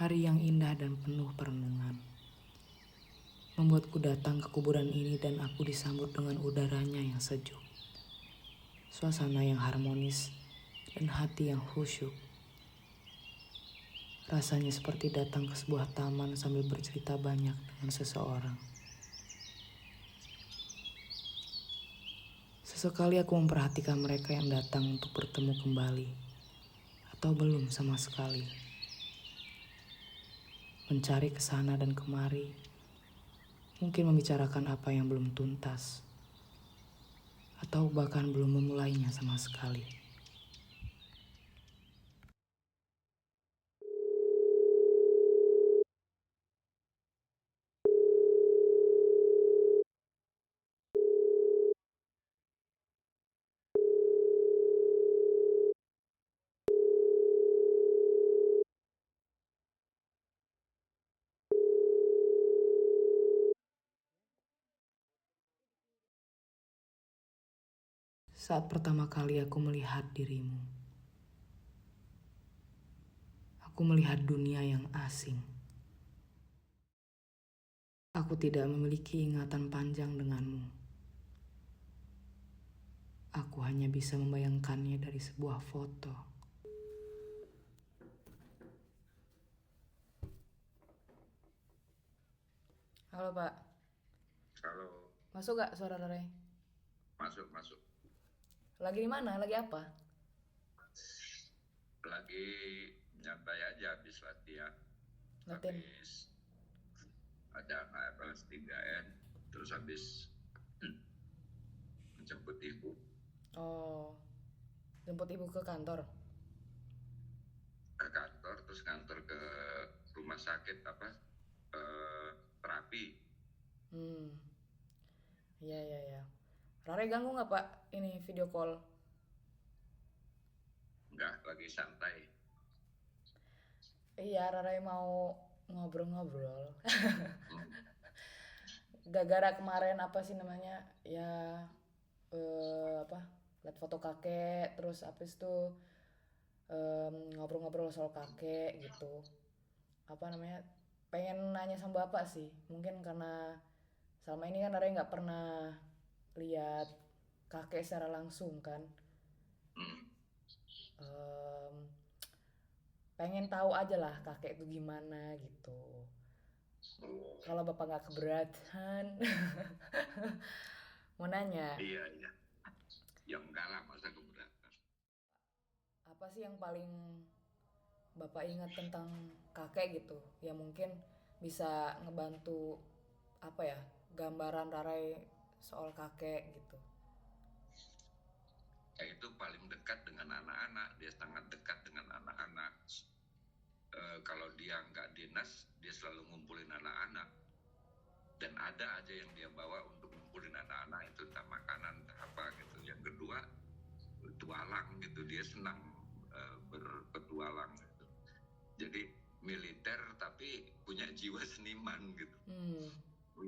Hari yang indah dan penuh perenungan membuatku datang ke kuburan ini dan aku disambut dengan udaranya yang sejuk, suasana yang harmonis, dan hati yang khusyuk. Rasanya seperti datang ke sebuah taman sambil bercerita banyak dengan seseorang. Sesekali aku memperhatikan mereka yang datang untuk bertemu kembali, atau belum sama sekali. Mencari kesana dan kemari, mungkin membicarakan apa yang belum tuntas, atau bahkan belum memulainya sama sekali. Saat pertama kali aku melihat dirimu, aku melihat dunia yang asing. Aku tidak memiliki ingatan panjang denganmu. Aku hanya bisa membayangkannya dari sebuah foto. Halo Pak, Halo, masuk gak suara Rere? masuk masuk. Lagi di mana? Lagi apa? Lagi nyantai aja habis latihan, Latihan. habis ada KFLS 3N, terus habis menjemput ibu Oh, jemput ibu ke kantor. ke kantor, terus kantor ke rumah sakit apa terapi. Hmm, iya iya iya. Rere ganggu nggak Pak? Ini video call. Enggak, lagi santai. Iya, Rere mau ngobrol-ngobrol. Hmm. Gara-gara kemarin apa sih namanya? Ya apa? Lihat foto kakek, terus habis itu ngobrol-ngobrol soal kakek gitu. Apa namanya? Pengen nanya sama bapak sih. Mungkin karena selama ini kan Rere nggak pernah lihat kakek secara langsung kan. Hmm. Em, Pengen tahu aja lah kakek itu gimana gitu. Oh, Kalau bapak nggak keberatan, mau nanya, iya iya, ya enggak lah, masa keberatan. apa sih yang paling bapak ingat tentang kakek gitu? Ya mungkin bisa ngebantu apa ya, gambaran Rarai soal kakek gitu. Ya, itu paling dekat dengan anak-anak, dia sangat dekat dengan anak-anak. Kalau dia nggak dinas, dia selalu ngumpulin anak-anak, dan ada aja yang dia bawa untuk ngumpulin anak-anak, itu entah makanan entah apa gitu. Yang kedua, petualang gitu, dia senang berpetualang gitu. Jadi militer tapi punya jiwa seniman gitu. Hmm,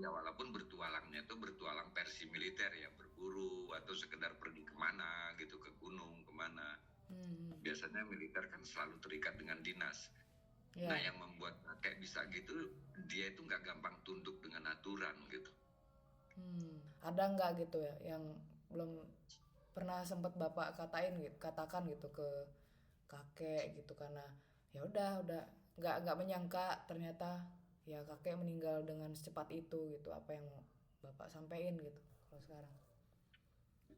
Ya walaupun bertualangnya itu bertualang versi militer ya, berburu atau sekedar pergi kemana gitu, ke gunung kemana. hmm, Biasanya militer kan selalu terikat dengan dinas. Nah, ya, yang membuat kayak bisa gitu, dia itu nggak gampang tunduk dengan aturan gitu. ada nggak gitu ya yang belum pernah sempat bapak katakan gitu ke kakek gitu karena ya udah nggak menyangka ternyata ya kakek meninggal dengan secepat itu gitu apa yang mau bapak sampaikan gitu kalau sekarang.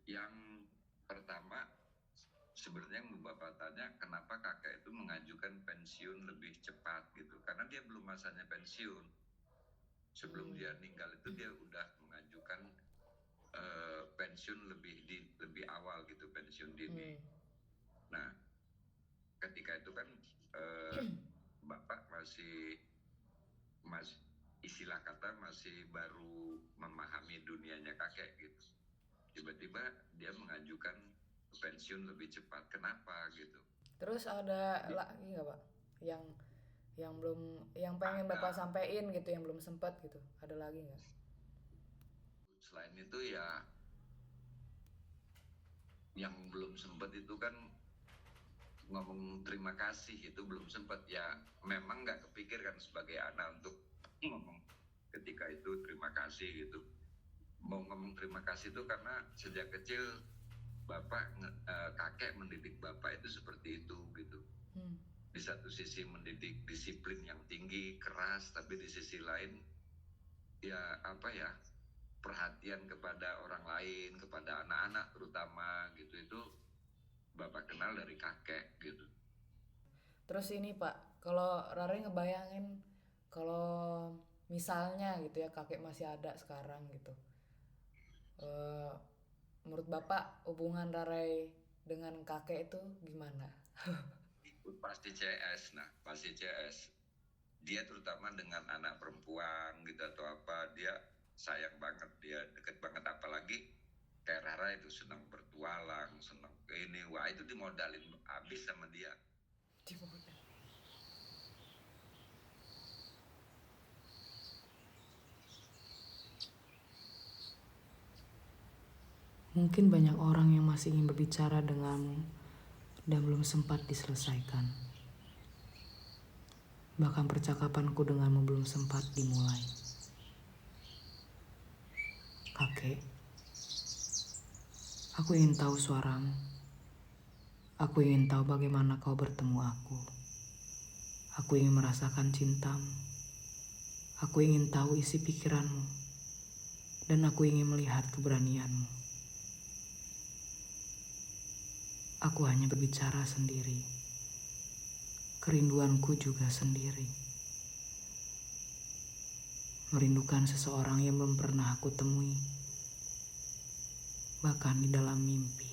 Yang pertama, sebenarnya yang Bapak tanya kenapa kakek itu mengajukan pensiun lebih cepat gitu. Karena dia belum masanya pensiun. Sebelum Hmm, dia meninggal itu dia udah mengajukan pensiun lebih awal gitu, pensiun dini. hmm, Nah, ketika itu kan eh, Bapak masih istilah kata masih baru memahami dunianya kakek gitu. Tiba-tiba dia mengajukan pensiun lebih cepat. Kenapa gitu? terus ada Di, lagi nggak pak yang belum yang pengen bapak ada. sampaikan gitu yang belum sempat gitu ada lagi nggak? Selain itu ya, yang belum sempat itu kan ngomong terima kasih itu belum sempat ya, memang nggak kepikirkan sebagai anak untuk ngomong ketika itu terima kasih gitu. Mau ngomong terima kasih itu karena sejak kecil kakek mendidik bapak itu seperti itu gitu. Di satu sisi mendidik disiplin yang tinggi keras, tapi di sisi lain ya perhatian kepada orang lain, kepada anak-anak terutama gitu, itu bapak kenal dari kakek gitu. Terus ini Pak, kalau Rare ngebayangin kalau misalnya gitu ya kakek masih ada sekarang gitu, eh, menurut Bapak hubungan Rare dengan kakek itu gimana? Pasti CS, pasti CS. Dia terutama dengan anak perempuan gitu atau apa, dia sayang banget, dia deket banget, apalagi kayak Rara itu senang bertualang, senang ini, wah itu dimodalin habis sama dia. Mungkin banyak orang yang masih ingin berbicara denganmu dan belum sempat diselesaikan. Bahkan percakapanku denganmu belum sempat dimulai. Kakek, aku ingin tahu suaramu. Aku ingin tahu bagaimana kau bertemu aku. Aku ingin merasakan cintamu. Aku ingin tahu isi pikiranmu. Dan aku ingin melihat keberanianmu. Aku hanya berbicara sendiri. Kerinduanku juga sendiri. Merindukan seseorang yang belum pernah aku temui. Bahkan di dalam mimpi.